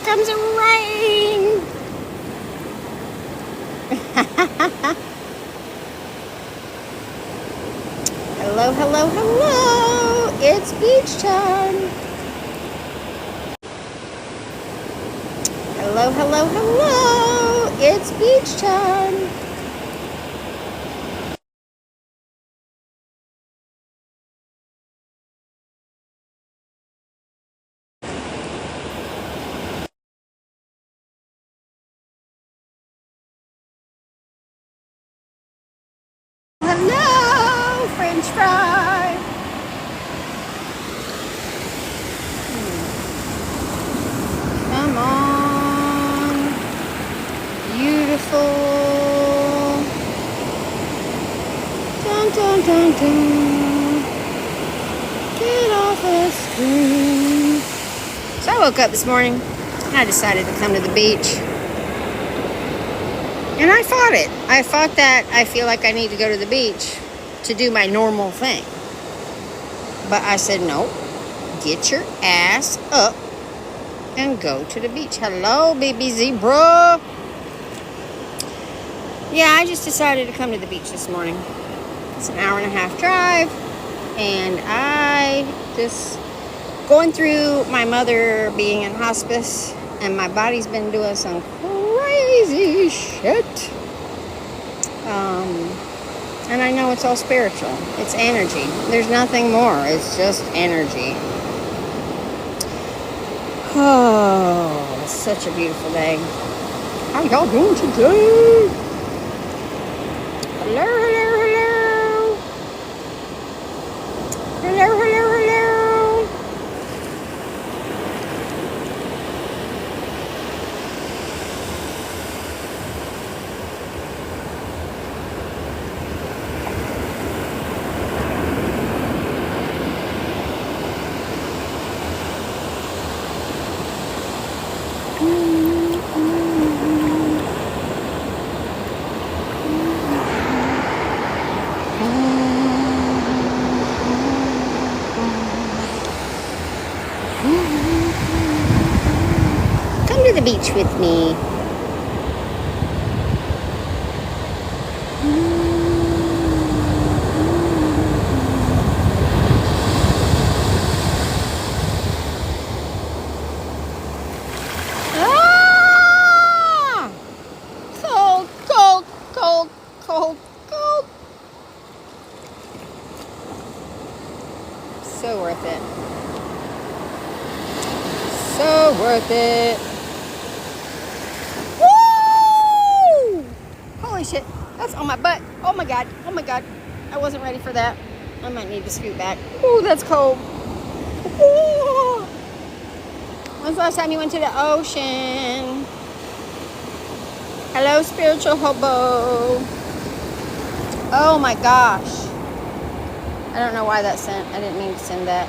comes the rain. Hello, hello, hello. It's beach time. Hello, hello, hello. It's beach time. Hello, French fry. Come on. Beautiful. Dun, dun, dun, dun. Get off the screen. So I woke up this morning and I decided to come to the beach. And I fought it. I fought that I feel like I need to go to the beach to do my normal thing. But I said, no, get your ass up and go to the beach. Hello, baby zebra. Yeah, I just decided to come to the beach this morning. It's an hour and a half drive. And I just going through my mother being in hospice. And my body's been doing some crazy shit. And I know it's all spiritual. It's energy. There's nothing more. It's just energy. Oh, it's such a beautiful day. How y'all doing today? Hello, hello, hello. Hello, hello, hello. Come to the beach with me. Ah! Cold, cold, cold, cold, cold. So worth it. So worth it. Woo! Holy shit. That's on my butt. Oh my god. Oh my god. I wasn't ready for that. I might need to scoot back. Ooh, that's cold. Ooh. When's the last time you went to the ocean? Hello, spiritual hobo. Oh my gosh. I don't know why that sent. I didn't mean to send that.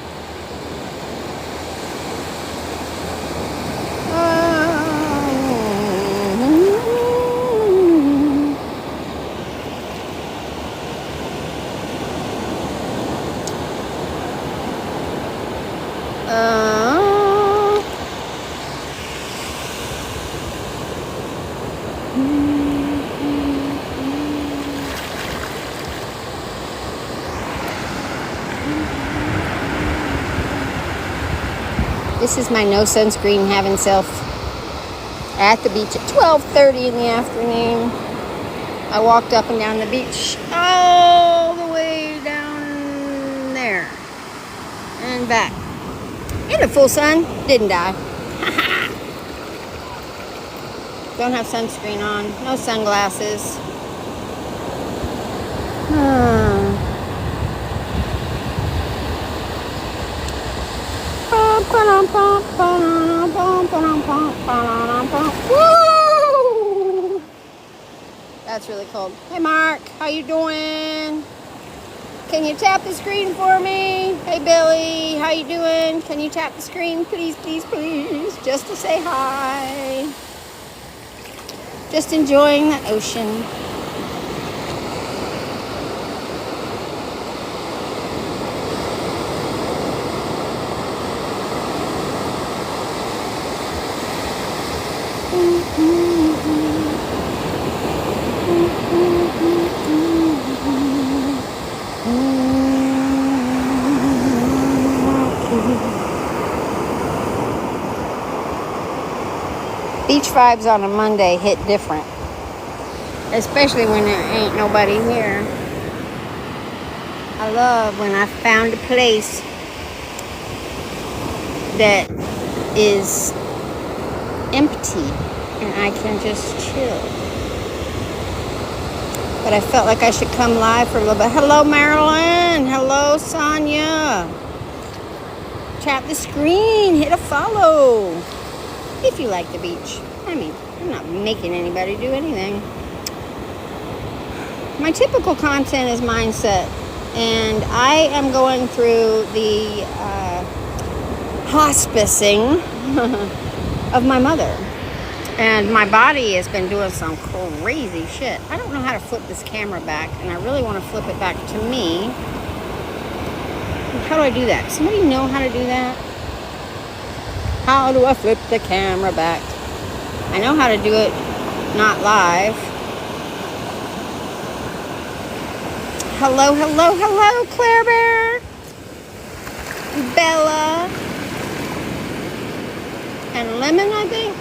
This is my no sunscreen having self at the beach at 12:30 in the afternoon. I walked up and down the beach all the way down there and back. In the full sun, didn't die. Don't have sunscreen on, no sunglasses. Woo! That's really cold. Hey Mark, how you doing? Can you tap the screen for me? Hey Billy, how you doing? Can you tap the screen, please, please, please? Just to say hi. Just enjoying the ocean. beach vibes on a Monday hit different. Especially when there ain't nobody here. I love when I found a place that is empty and I can just chill. But I felt like I should come live for a little bit. Hello, Marilyn. Hello, Sonia. Tap the screen. Hit a follow. If you like the beach. I mean, I'm not making anybody do anything. My typical content is mindset. And I am going through the hospicing of my mother. And my body has been doing some crazy shit. I don't know how to flip this camera back, and I really want to flip it back to me. How do I do that? Somebody know how to do that? How do I flip the camera back? I know how to do it not live. Hello, hello, hello, Claire Bear. Bella. And Lemon, I think.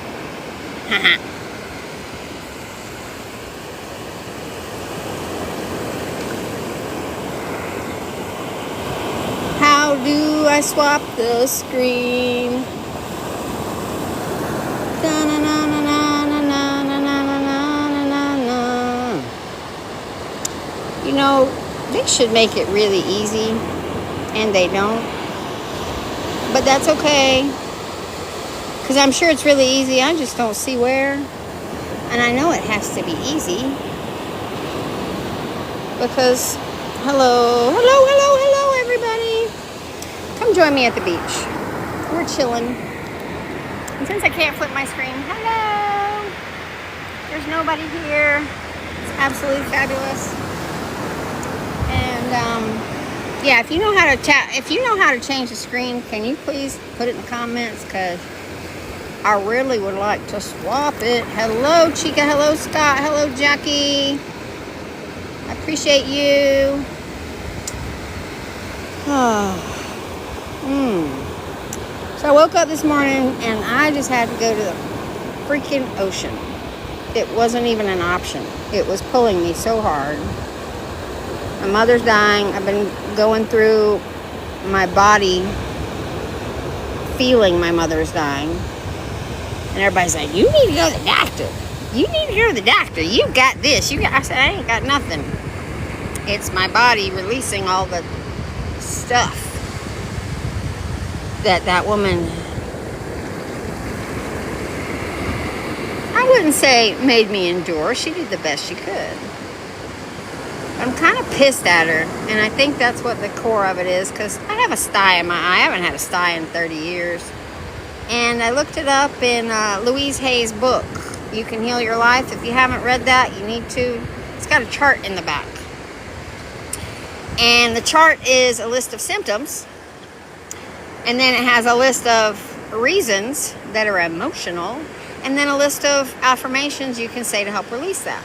How do I swap the screen? You know, they should make it really easy, and they don't. But that's okay. Because I'm sure it's really easy. I just don't see where. And I know it has to be easy. Because, hello, everybody. Come join me at the beach. We're chilling. And since I can't flip my screen, hello. There's nobody here. It's absolutely fabulous. And, yeah, if you know how to change the screen, can you please put it in the comments? Because I really would like to swap it. Hello, Chica. Hello, Scott. Hello, Jackie. I appreciate you. So I woke up this morning and I just had to go to the freaking ocean. It wasn't even an option. It was pulling me so hard. My mother's dying. I've been going through my body feeling my mother's dying. And everybody's like, you need to go to the doctor. You need to go to the doctor. You got this. I said, I ain't got nothing. It's my body releasing all the stuff that woman, I wouldn't say made me endure. She did the best she could. I'm kind of pissed at her. And I think that's what the core of it is. Because I have a sty in my eye. I haven't had a sty in 30 years. And I looked it up in Louise Hay's book, You Can Heal Your Life. If you haven't read that, you need to. It's got a chart in the back. And the chart is a list of symptoms. And then it has a list of reasons that are emotional. And then a list of affirmations you can say to help release that.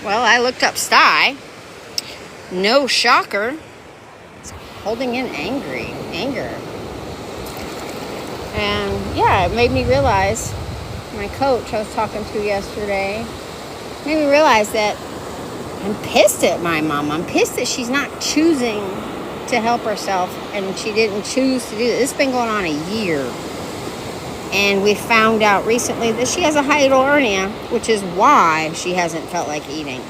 Well, I looked up sty. No shocker. It's holding in anger. And yeah, it made me realize, my coach I was talking to yesterday, made me realize that I'm pissed at my mom. I'm pissed that she's not choosing to help herself, and she didn't choose to do this. It's been going on a year. And we found out recently that she has a hiatal hernia, which is why she hasn't felt like eating.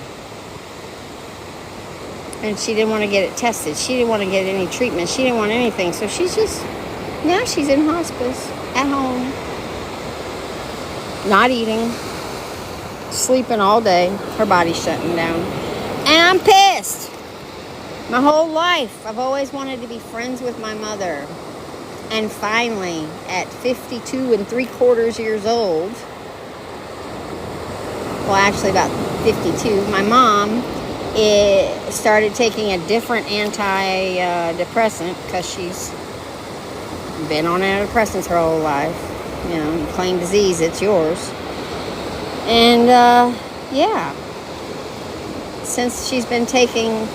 And she didn't want to get it tested. She didn't want to get any treatment. She didn't want anything. So she's just, now she's in hospice, at home, not eating, sleeping all day. Her body's shutting down. And I'm pissed. My whole life, I've always wanted to be friends with my mother. And finally, at 52 3/4 years old, well, actually about 52, my mom started taking a different antidepressant because she's been on antidepressants her whole life. You know, you claim disease, it's yours. And, yeah. Since she's been taking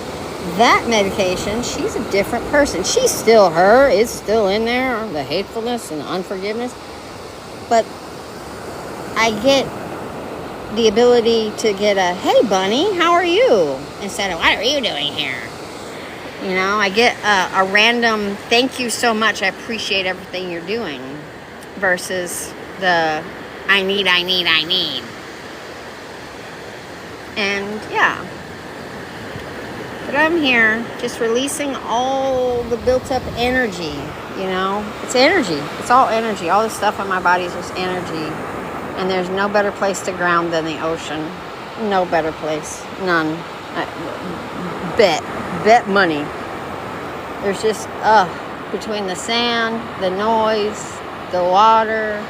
that medication, she's a different person. She's still her. It's still in there, the hatefulness and the unforgiveness. But I get the ability to get a, hey, bunny, how are you? Instead of, what are you doing here? You know, I get a random, thank you so much, I appreciate everything you're doing, versus the, I need. And yeah. But I'm here just releasing all the built up energy, you know. It's energy. It's all energy. All this stuff in my body is just energy. And there's no better place to ground than the ocean. No better place. None. Bet money. There's just, between the sand, the noise, the water,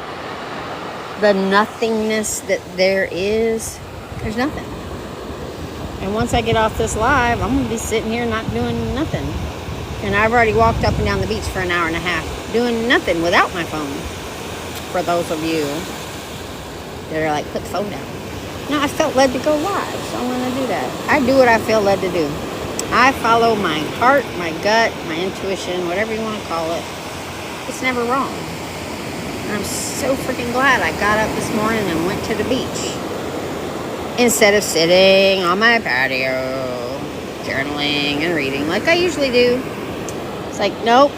the nothingness that there is, there's nothing. And once I get off this live, I'm going to be sitting here not doing nothing. And I've already walked up and down the beach for an hour and a half, doing nothing without my phone. For those of you that are like, put the phone down. No, I felt led to go live, so I'm going to do that. I do what I feel led to do. I follow my heart, my gut, my intuition, whatever you want to call it. It's never wrong. And I'm so freaking glad I got up this morning and went to the beach. Instead of sitting on my patio, journaling and reading like I usually do. It's like, nope,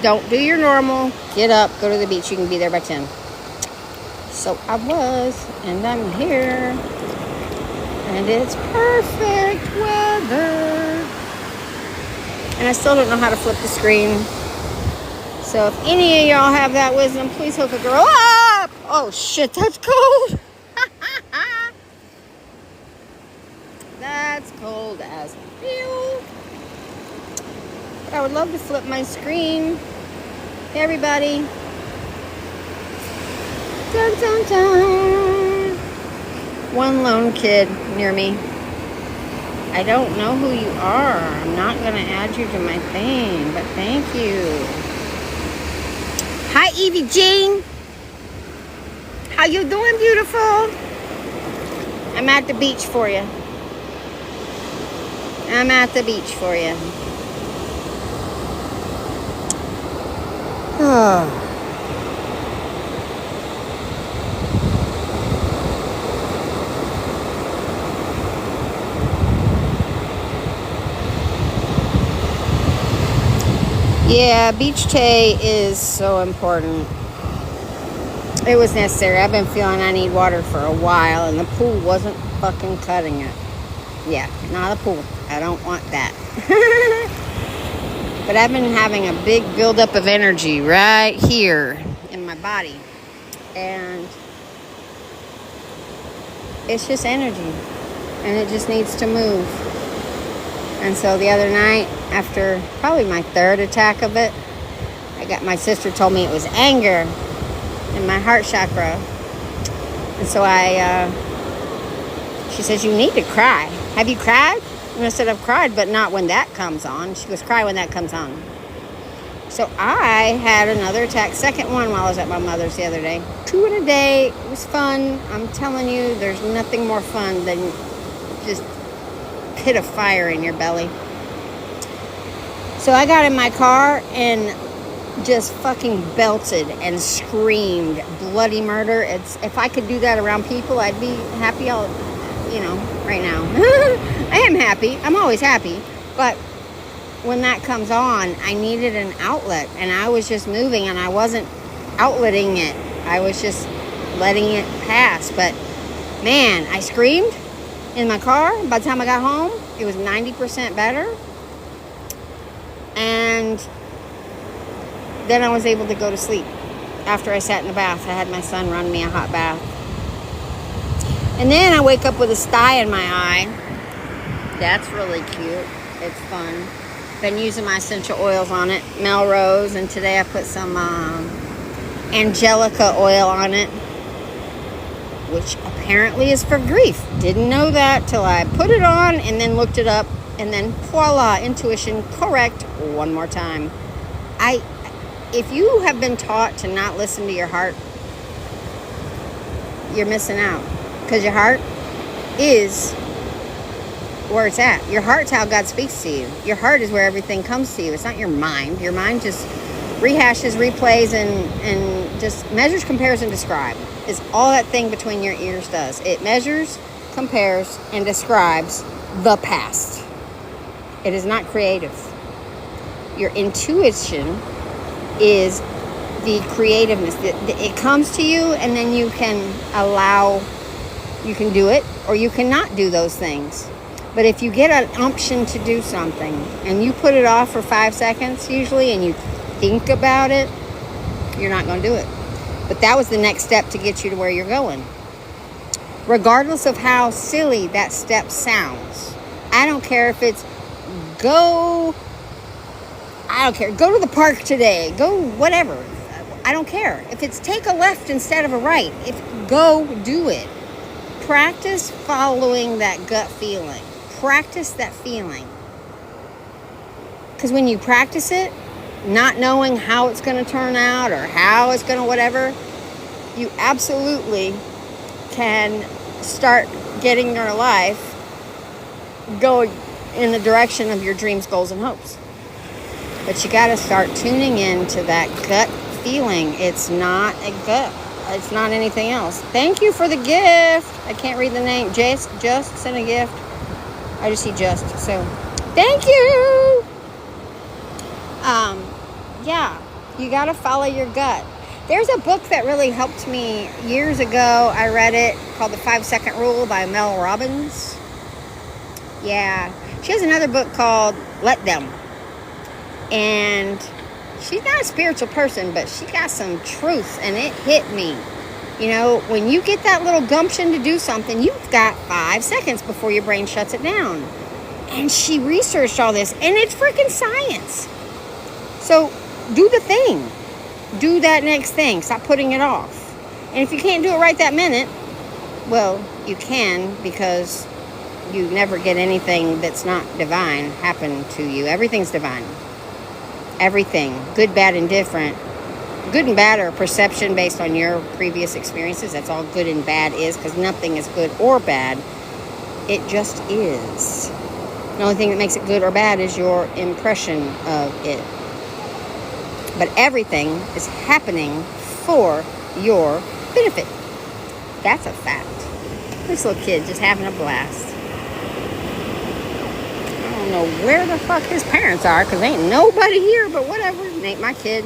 don't do your normal. Get up, go to the beach. You can be there by 10. So I was, and I'm here. And it's perfect weather. And I still don't know how to flip the screen. So if any of y'all have that wisdom, please hook a girl up. Oh shit, that's cold. That's cold as hell. But I would love to flip my screen. Hey, everybody. Dun, dun, dun. One lone kid near me. I don't know who you are. I'm not going to add you to my thing, but thank you. Hi, Evie Jean. How you doing, beautiful? I'm at the beach for you. I'm at the beach for you. Oh. Yeah, beach tea is so important. It was necessary. I've been feeling I need water for a while, and the pool wasn't fucking cutting it. Yeah, not a pool. I don't want that. But I've been having a big buildup of energy right here in my body. And it's just energy. And it just needs to move. And so the other night, after probably my third attack of it, my sister told me it was anger in my heart chakra. And so she says, you need to cry. Have you cried? And I said, I've cried, but not when that comes on. She goes, cry when that comes on. So I had another attack, second one while I was at my mother's the other day. 2 in a day. It was fun. I'm telling you, there's nothing more fun than just pit of fire in your belly. So I got in my car and just fucking belted and screamed bloody murder. If I could do that around people, I'd be happy right now. I am happy. I'm always happy. But when that comes on, I needed an outlet. And I was just moving and I wasn't outletting it. I was just letting it pass. But man, I screamed in my car. By the time I got home, it was 90% better. And then I was able to go to sleep after I sat in the bath. I had my son run me a hot bath. And then I wake up with a sty in my eye. That's really cute. It's fun. Been using my essential oils on it. Melrose. And today I put some Angelica oil on it, which apparently is for grief. Didn't know that till I put it on and then looked it up. And then voila, intuition correct one more time. If you have been taught to not listen to your heart, you're missing out. Because your heart is where it's at. Your heart's how God speaks to you. Your heart is where everything comes to you. It's not your mind. Your mind just Rehashes, replays, and just measures, compares, and describe is all that thing between your ears does. It measures, compares, and describes the past. It is not creative. Your intuition is the creativeness. It comes to you, and then you can do it, or you cannot do those things. But if you get an unction to do something, and you put it off for 5 seconds usually, and you think about it, you're not going to do it. But that was the next step to get you to where you're going. Regardless of how silly that step sounds. I don't care if it's go to the park today, go whatever. I don't care. If it's take a left instead of a right, go do it. Practice following that gut feeling. Practice that feeling. Because when you practice it, not knowing how it's going to turn out or how it's going to whatever, you absolutely can start getting your life going in the direction of your dreams, goals, and hopes. But you got to start tuning in to that gut feeling. It's not a gut. It's not anything else. Thank you for the gift. I can't read the name. Just sent a gift. I just see just. So, thank you. Yeah, you got to follow your gut. There's a book that really helped me years ago. I read it called The 5-Second Rule by Mel Robbins. Yeah. She has another book called Let Them. And she's not a spiritual person, but she got some truth, and it hit me. You know, when you get that little gumption to do something, you've got 5 seconds before your brain shuts it down. And she researched all this, and it's freaking science. So do the thing. Do that next thing. Stop putting it off. And if you can't do it right that minute, well, you can, because you never get anything that's not divine happen to you. Everything's divine. Everything. Good, bad, and different. Good and bad are perception based on your previous experiences. That's all good and bad is, because nothing is good or bad. It just is. The only thing that makes it good or bad is your impression of it. But everything is happening for your benefit. That's a fact. This little kid just having a blast. I don't know where the fuck his parents are, because ain't nobody here, but whatever. It ain't my kid.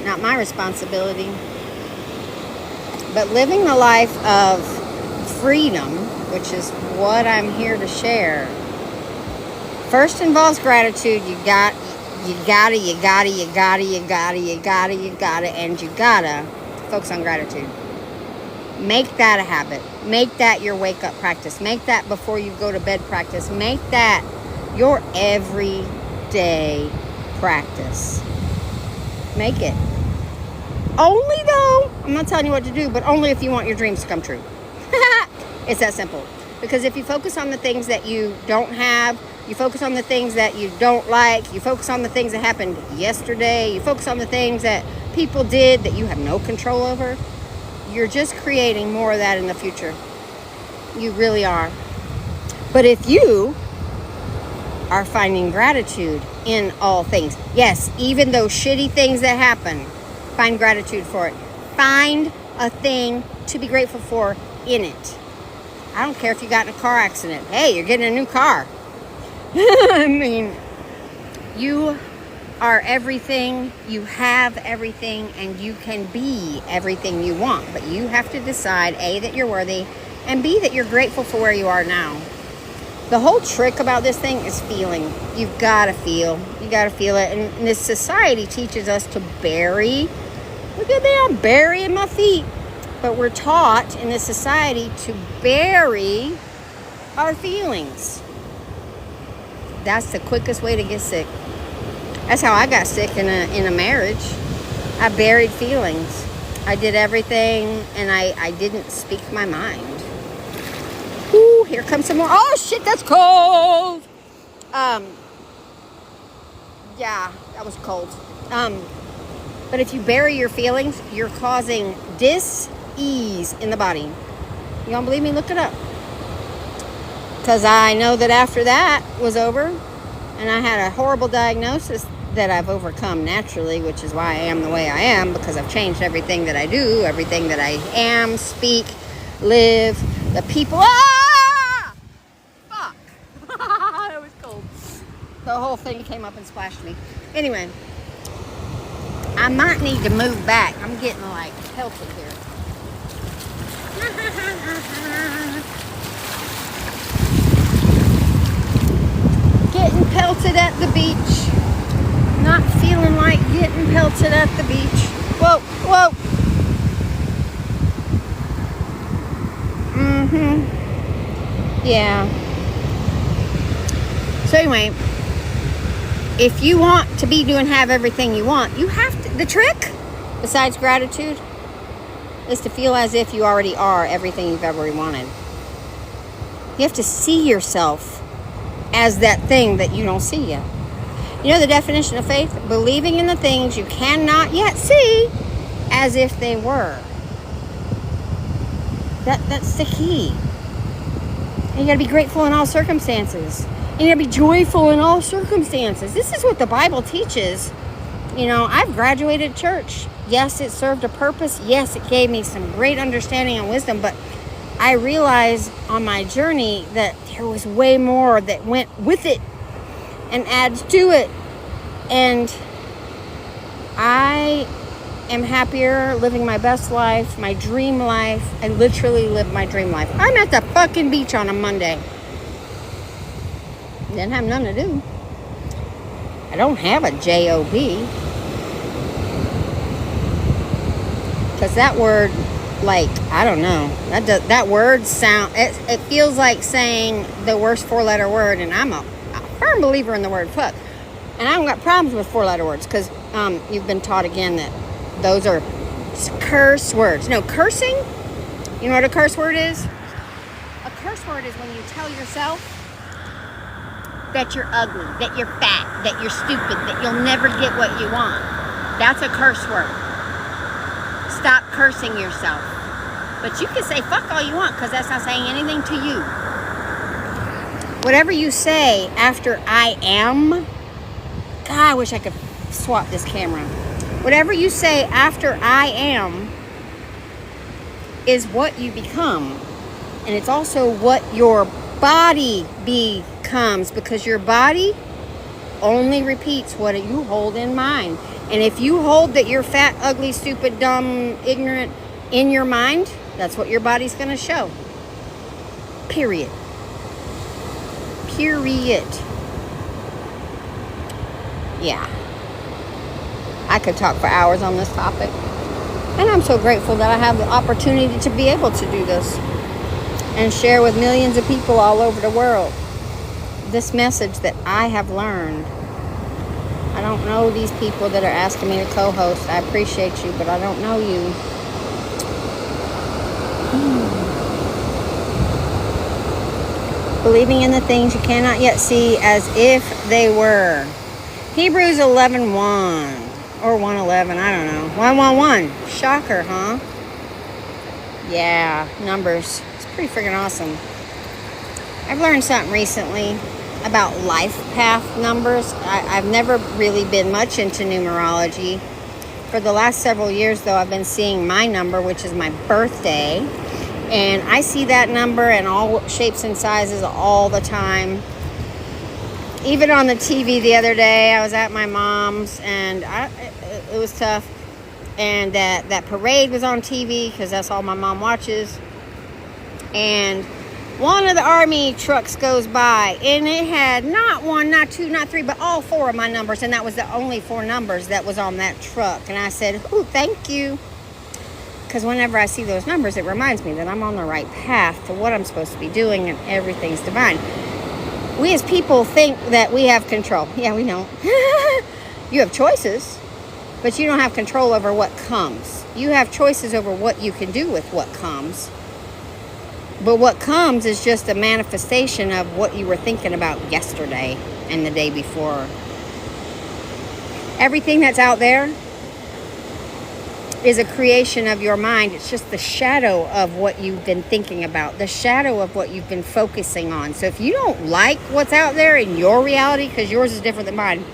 Not my responsibility. But living the life of freedom, which is what I'm here to share, first involves gratitude. You gotta focus on gratitude. Make that a habit. Make that your wake-up practice. Make that before you go to bed practice. Make that your everyday practice. Make it. Only though, I'm not telling you what to do, but only if you want your dreams to come true. It's that simple. Because if you focus on the things that you don't have, you focus on the things that you don't like, you focus on the things that happened yesterday, you focus on the things that people did that you have no control over, you're just creating more of that in the future. You really are. But if you are finding gratitude in all things, yes, even those shitty things that happen, find gratitude for it. Find a thing to be grateful for in it. I don't care if you got in a car accident. Hey, you're getting a new car. I mean, you are everything, you have everything, and you can be everything you want. But you have to decide, A, that you're worthy, and B, that you're grateful for where you are now. The whole trick about this thing is feeling. You've got to feel. You got to feel it. And this society teaches us to bury. Look at me, I'm burying my feet. But we're taught in this society to bury our feelings. That's the quickest way to get sick. That's how I got sick in a marriage. I buried feelings. I did everything, and I didn't speak my mind. Ooh, here comes some more. Oh shit, that's cold. Yeah, that was cold. But if you bury your feelings, you're causing dis-ease in the body. You don't believe me? Look it up. Because I know that after that was over, and I had a horrible diagnosis, that I've overcome naturally, which is why I am the way I am, because I've changed everything that I do, everything that I am, speak, live, the people. Ah! Fuck. That was cold. The whole thing came up and splashed me. Anyway, I might need to move back. I'm getting like pelted here. Getting pelted at the beach. Not feeling like getting pelted at the beach. Whoa, whoa. Yeah. So anyway, if you want to be doing, have everything you want, you have to. The trick, besides gratitude, is to feel as if you already are everything you've ever wanted. You have to see yourself as that thing that you don't see yet. You know the definition of faith? Believing in the things you cannot yet see as if they were. That's the key. And you got to be grateful in all circumstances. And you got to be joyful in all circumstances. This is what the Bible teaches. You know, I've graduated church. Yes, it served a purpose. Yes, it gave me some great understanding and wisdom. But I realized on my journey that there was way more that went with it and adds to it. And I am happier living my best life, my dream life. I literally live my dream life. I'm at the fucking beach on a Monday. Didn't have nothing to do. I don't have a job. Because that word, like, I don't know. That word sound, it feels like saying the worst 4-letter word, and I'm a firm believer in the word fuck. And I don't got problems with 4-letter words, because you've been taught again that those are curse words. No, cursing, you know what a curse word is? A curse word is when you tell yourself that you're ugly, that you're fat, that you're stupid, that you'll never get what you want. That's a curse word. Stop cursing yourself. But you can say fuck all you want, because that's not saying anything to you. Whatever you say after I am, God, I wish I could swap this camera. Whatever you say after I am is what you become. And it's also what your body becomes, because your body only repeats what you hold in mind. And if you hold that you're fat, ugly, stupid, dumb, ignorant in your mind, that's what your body's going to show. Period. Period. Yeah. I could talk for hours on this topic. And I'm so grateful that I have the opportunity to be able to do this and share with millions of people all over the world this message that I have learned. I don't know these people that are asking me to co-host. I appreciate you, but I don't know you. Believing in the things you cannot yet see as if they were. Hebrews 11:1 or 1:11, I don't know. 1:1. Shocker, huh? Yeah, numbers. It's pretty freaking awesome. I've learned something recently about life path numbers. I've never really been much into numerology. For the last several years, though, I've been seeing my number, which is my birthday. And I see that number in all shapes and sizes all the time. Even on the TV the other day, I was at my mom's, and it was tough. And that parade was on TV, because that's all my mom watches. And one of the army trucks goes by, and it had not 1, not 2, not 3, but all 4 of my numbers, and that was the only 4 numbers that was on that truck. And I said, "Ooh, thank you." Because whenever I see those numbers, it reminds me that I'm on the right path to what I'm supposed to be doing, and everything's divine. We as people think that we have control. Yeah, we don't. You have choices, but you don't have control over what comes. You have choices over what you can do with what comes. But what comes is just a manifestation of what you were thinking about yesterday and the day before. Everything that's out there is a creation of your mind. It's just the shadow of what you've been thinking about, the shadow of what you've been focusing on. So if you don't like what's out there in your reality, because yours is different than mine,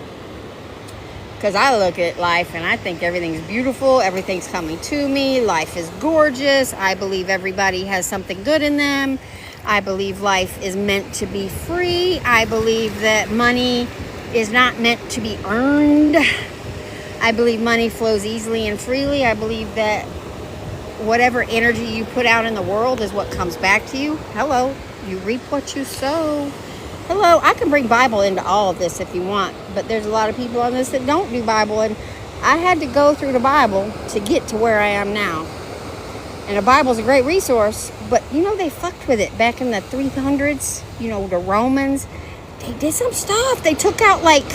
Because I look at life and I think everything's beautiful. Everything's coming to me. Life is gorgeous. I believe everybody has something good in them. I believe life is meant to be free. I believe that money is not meant to be earned. I believe money flows easily and freely. I believe that whatever energy you put out in the world is what comes back to you. Hello. You reap what you sow. Hello, I can bring Bible into all of this if you want, but there's a lot of people on this that don't do Bible, and I had to go through the Bible to get to where I am now. And the Bible's a great resource, but they fucked with it back in the 300s, the Romans. They did some stuff. They took out like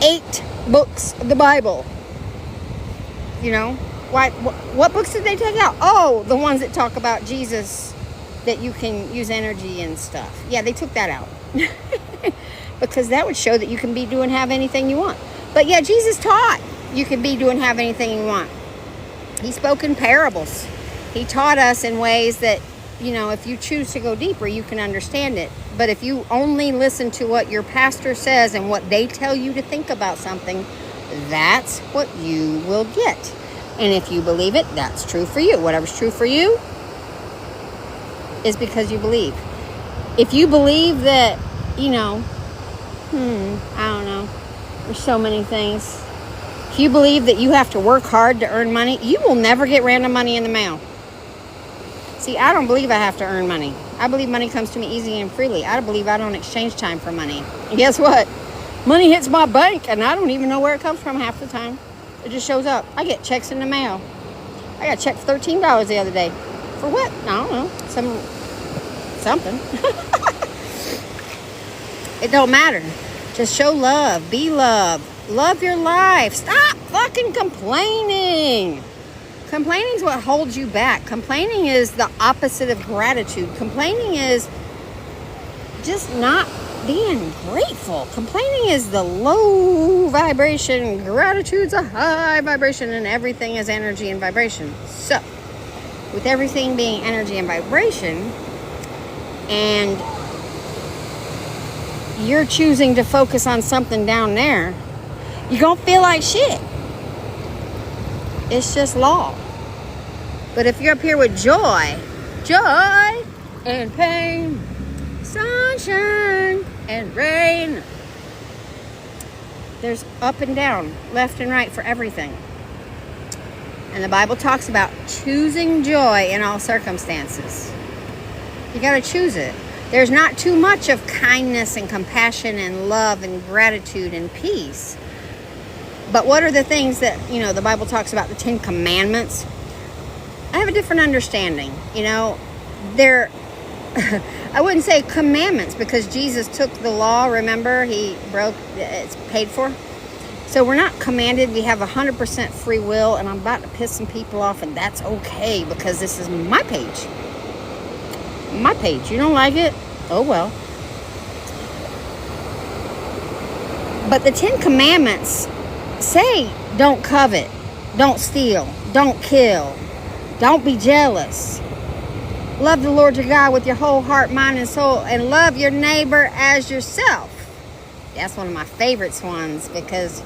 8 books of the Bible. Why? What books did they take out? Oh, the ones that talk about Jesus, that you can use energy and stuff. Yeah, they took that out. Because that would show that you can be, do, and have anything you want. But yeah, Jesus taught you can be, do, and have anything you want. He spoke in parables. He taught us in ways that, if you choose to go deeper, you can understand it. But if you only listen to what your pastor says and what they tell you to think about something, that's what you will get. And if you believe it, that's true for you. Whatever's true for you is because you believe. If you believe that, I don't know. There's so many things. If you believe that you have to work hard to earn money, you will never get random money in the mail. See, I don't believe I have to earn money. I believe money comes to me easy and freely. I believe I don't exchange time for money. And guess what? Money hits my bank and I don't even know where it comes from half the time. It just shows up. I get checks in the mail. I got a check for $13 the other day. For what? I don't know. Something. It don't matter. Just show love. Be love. Love your life. Stop fucking complaining. Complaining is what holds you back. Complaining is the opposite of gratitude. Complaining is just not being grateful. Complaining is the low vibration. Gratitude's a high vibration, and everything is energy and vibration. So, with everything being energy and vibration, and you're choosing to focus on something down there, you're gonna feel like shit. It's just law. But if you're up here with joy and pain, sunshine and rain, there's up and down, left and right for everything. And the Bible talks about choosing joy in all circumstances. You got to choose it. There's not too much of kindness and compassion and love and gratitude and peace. But what are the things that, the Bible talks about, the 10 Commandments? I have a different understanding. They're, I wouldn't say commandments, because Jesus took the law, remember? He broke, it's paid for. So we're not commanded. We have 100% free will, and I'm about to piss some people off, and that's okay, because this is my page. My page. You don't like it? Oh, well. But the 10 Commandments say, don't covet, don't steal, don't kill, don't be jealous. Love the Lord your God with your whole heart, mind, and soul, and love your neighbor as yourself. That's one of my favorite ones, because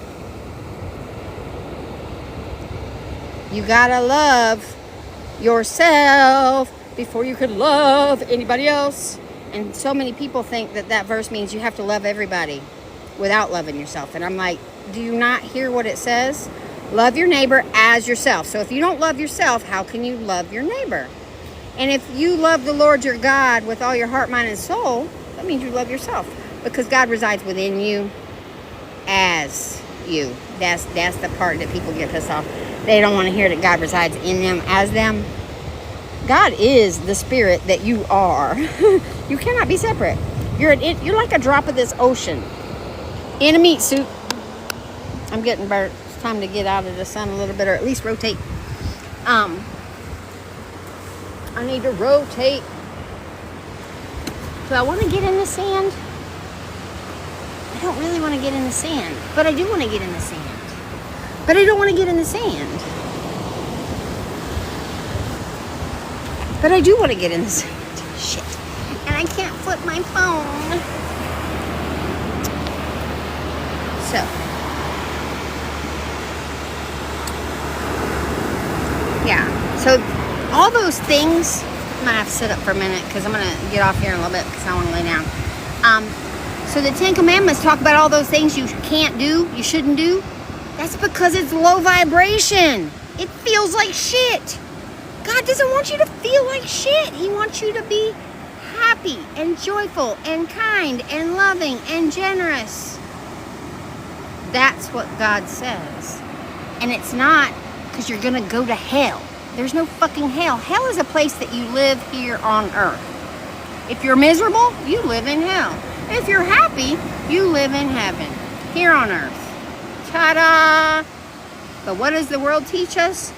you gotta love yourself before you could love anybody else. And so many people think that verse means you have to love everybody without loving yourself. And I'm like, do you not hear what it says? Love your neighbor as yourself. So if you don't love yourself, how can you love your neighbor? And if you love the Lord your God with all your heart, mind, and soul, that means you love yourself, because God resides within you as you. That's the part that people get pissed off. They don't want to hear that God resides in them as them. God is the spirit that you are. You cannot be separate. You're like a drop of this ocean in a meat suit. I'm getting burnt. It's time to get out of the sun a little bit, or at least rotate. I need to rotate. Do I want to get in the sand? I don't really want to get in the sand, but I do want to get in the sand. But I don't want to get in the sand. But I do want to get in the sand. Shit. And I can't flip my phone. So, So all those things, I'm gonna have to sit up for a minute because I'm gonna get off here in a little bit because I want to lay down. So the 10 Commandments talk about all those things you can't do, you shouldn't do. That's because it's low vibration. It feels like shit. God doesn't want you to feel like shit. He wants you to be happy and joyful and kind and loving and generous. That's what God says. And it's not because you're gonna go to hell. There's no fucking hell. Hell is a place that you live here on earth. If you're miserable, you live in hell. If you're happy, you live in heaven, here on earth. Ta-da! But what does the world teach us?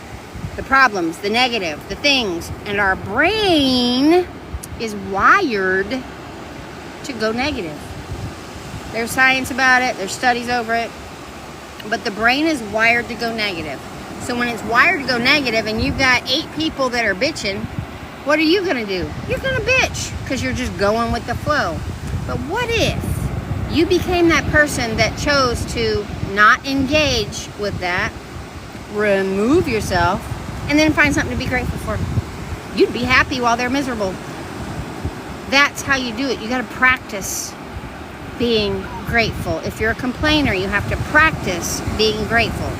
The problems, the negative, the things. And our brain is wired to go negative. There's science about it. There's studies over it. But the brain is wired to go negative. So when it's wired to go negative and you've got 8 people that are bitching, what are you going to do? You're going to bitch because you're just going with the flow. But what if you became that person that chose to not engage with that, remove yourself, and then find something to be grateful for? You'd be happy while they're miserable. That's how you do it. You got to practice being grateful. If you're a complainer, you have to practice being grateful.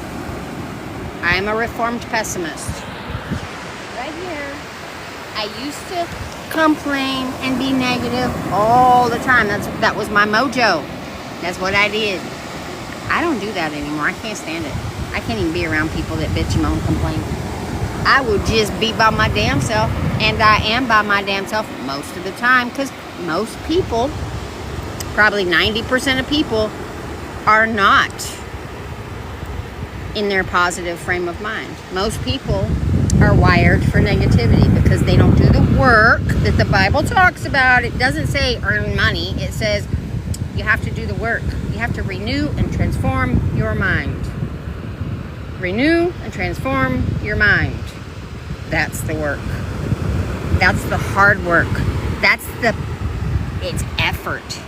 I am a reformed pessimist. Right here. I used to complain and be negative all the time. That was my mojo. That's what I did. I don't do that anymore. I can't stand it. I can't even be around people that bitch, moan, complain. I would just be by my damn self, and I am by my damn self most of the time, because most people, probably 90% of people, are not in their positive frame of mind. Most people are wired for negativity because they don't do the work that the Bible talks about. It doesn't say earn money. It says you have to do the work. You have to renew and transform your mind. Renew and transform your mind. That's the work. That's the hard work. It's effort.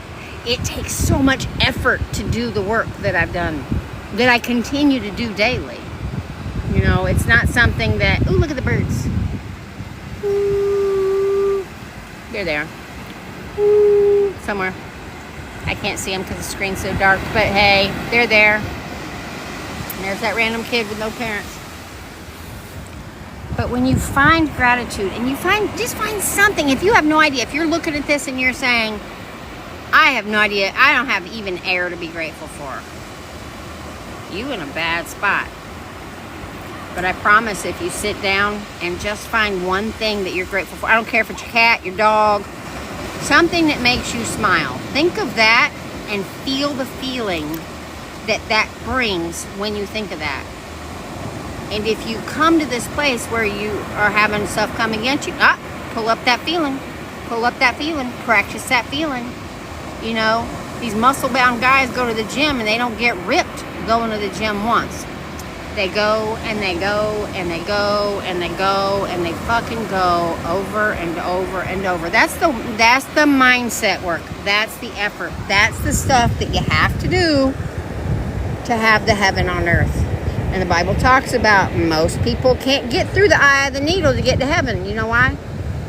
It takes so much effort to do the work that I've done, that I continue to do daily. You know, it's not something that, ooh, look at the birds. Ooh, they're there. Ooh, somewhere. I can't see them because the screen's so dark, but hey, they're there. And there's that random kid with no parents. But when you find gratitude and just find something, if you have no idea, if you're looking at this and you're saying, I have no idea, I don't have even air to be grateful for, you in a bad spot. But I promise, if you sit down and just find one thing that you're grateful for, I don't care if it's your cat, your dog, something that makes you smile. Think of that and feel the feeling that brings when you think of that. And if you come to this place where you are having stuff come against you, pull up that feeling. Pull up that feeling. Practice that feeling. You know, these muscle-bound guys go to the gym and they don't get ripped going to the gym once. They go and they go and they go and they go and they fucking go over and over and over. That's the mindset work. That's the effort. That's the stuff that you have to do to have the heaven on earth. And the Bible talks about most people can't get through the eye of the needle to get to heaven. You know why?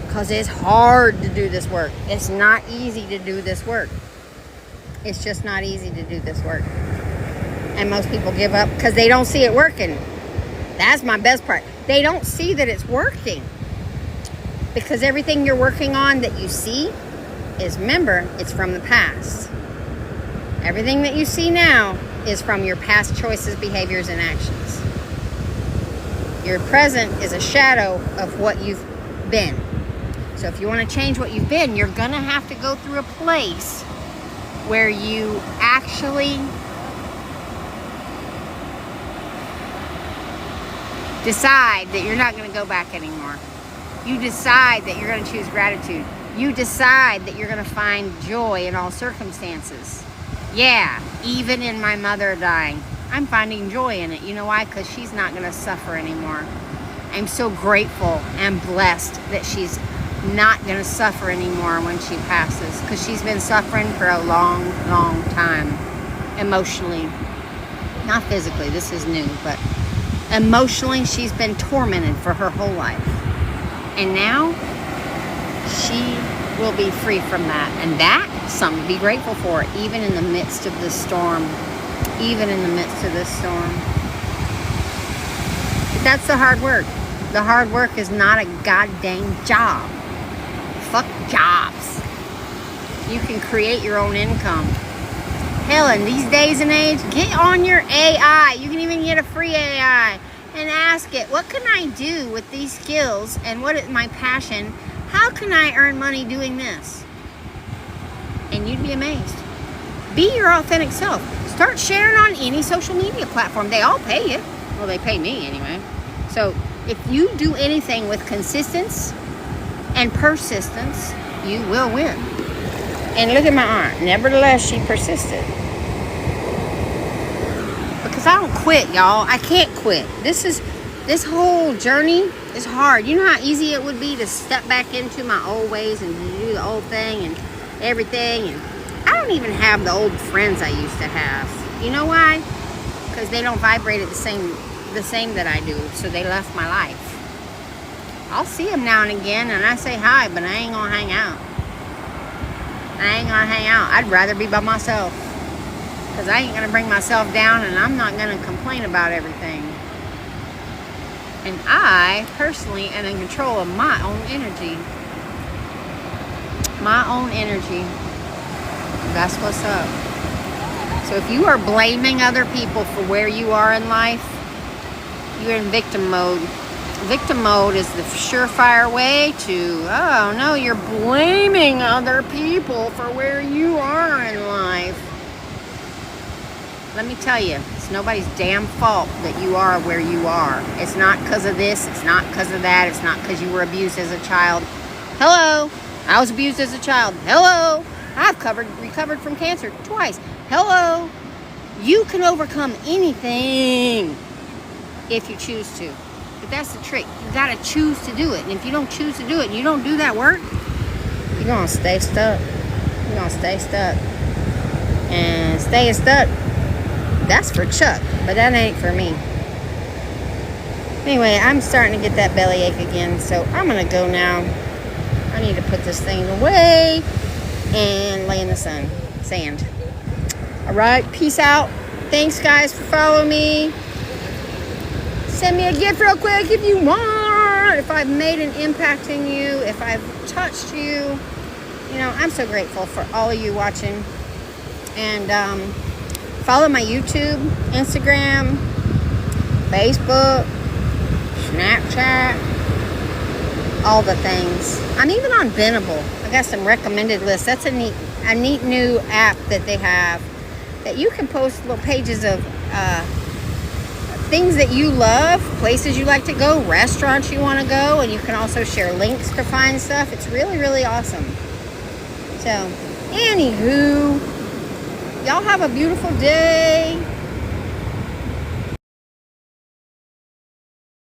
Because it's hard to do this work. It's not easy to do this work. It's just not easy to do this work. And most people give up because they don't see it working. That's my best part. They don't see that it's working. Because everything you're working on that you see is, remember, it's from the past. Everything that you see now is from your past choices, behaviors, and actions. Your present is a shadow of what you've been. So if you want to change what you've been, you're going to have to go through a place where you actually decide that you're not going to go back anymore. You decide that you're going to choose gratitude. You decide that you're going to find joy in all circumstances. Yeah, even in my mother dying, I'm finding joy in it. You know why? Because she's not going to suffer anymore. I'm so grateful and blessed that she's not going to suffer anymore when she passes, because she's been suffering for a long, long time, emotionally. Not physically, this is new, but Emotionally, she's been tormented for her whole life. And now, she will be free from that. And that's something to be grateful for, even in the midst of this storm. Even in the midst of this storm. But that's the hard work. The hard work is not a goddamn job. Fuck jobs. You can create your own income. Hell, in these days and age, get on your AI. You can even get a free AI and ask it, what can I do with these skills and what is my passion? How can I earn money doing this? And you'd be amazed. Be your authentic self. Start sharing on any social media platform. They all pay you. Well, they pay me anyway. So if you do anything with consistency and persistence, you will win. And look at my aunt. Nevertheless, she persisted. Because I don't quit, y'all. I can't quit. This whole journey is hard. You know how easy it would be to step back into my old ways and do the old thing and everything. And I don't even have the old friends I used to have. You know why? Because they don't vibrate at the same that I do. So they left my life. I'll see them now and again, and I say hi, but I ain't gonna hang out. I ain't gonna hang out. I'd rather be by myself. Because I ain't gonna bring myself down, and I'm not gonna complain about everything. And I, personally, am in control of my own energy. My own energy. That's what's up. So if you are blaming other people for where you are in life, you're in victim mode. Victim mode is the surefire way to, oh no, you're blaming other people for where you are in life. Let me tell you, it's nobody's damn fault that you are where you are. It's not because of this, it's not because of that, it's not because you were abused as a child. Hello, I was abused as a child. Hello, I've recovered from cancer twice. Hello, you can overcome anything if you choose to. But that's the trick. You gotta choose to do it. And if you don't choose to do it, and you don't do that work, you're gonna stay stuck. You're gonna stay stuck. And staying stuck, that's for Chuck, but that ain't for me. Anyway, I'm starting to get that bellyache again, so I'm gonna go now. I need to put this thing away and lay in the sand. All right, peace out. Thanks, guys, for following me. Send me a gift real quick if you want. If I've made an impact in you, if I've touched you, you know, I'm so grateful for all of you watching. And follow my YouTube, Instagram, Facebook, Snapchat, all the things. I'm even on Venable. I got some recommended lists. That's a neat new app that they have that you can post little pages of things that you love, places you like to go, restaurants you want to go, and you can also share links to find stuff. It's really, really awesome. So, anywho, y'all have a beautiful day.